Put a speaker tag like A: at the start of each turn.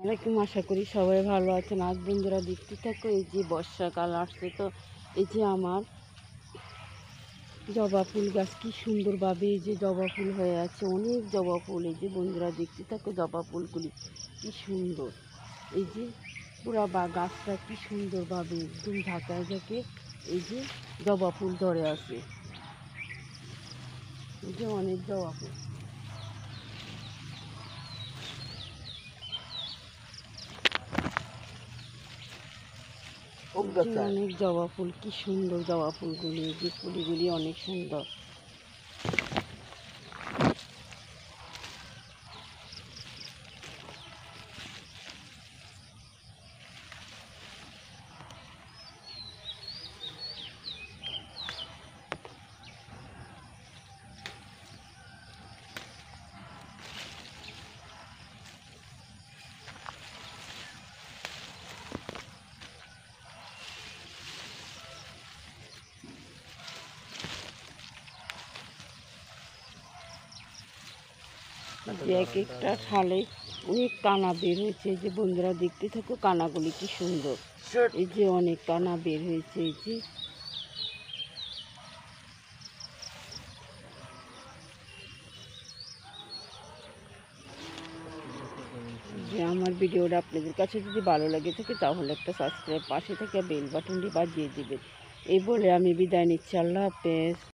A: আসসালামাইকুম, আশা করি সবাই ভালো আছেন। আজ বন্ধুরা দেখতে থাকো, এই যে বর্ষাকাল আসছে, তো এই যে আমার জবা ফুল গাছ কি সুন্দরভাবে এই যে জবা ফুল হয়ে আছে, অনেক জবা ফুল। এই যে বন্ধুরা দেখতে থাকো, জবা ফুলগুলি কি সুন্দর। এই যে পুরা গাছটা কি সুন্দরভাবে একদম ঢাকায় ঢাকে এই যে জবা ফুল ধরে আছে। এই যে অনেক জবা ফুল, অনেক জবা ফুল, কি সুন্দর জবা ফুলগুলি। এই যে ফুলগুলি অনেক সুন্দর। যে এক একটা খালে অনেক কানা বের হয়েছে। এই যে বন্ধুরা দেখতে থাকো, কানাগুলি কি সুন্দর। এই যে অনেক কানা বের হয়েছে। এই যে আমার ভিডিওটা আপনাদের কাছে যদি ভালো লাগে থাকে তাহলে একটা সাবস্ক্রাইব, পাশে থেকে বেল বাটনটি বাজিয়ে দিবেন। এই বলে আমি বিদায় নিচ্ছি। আল্লাহ হাফেজ।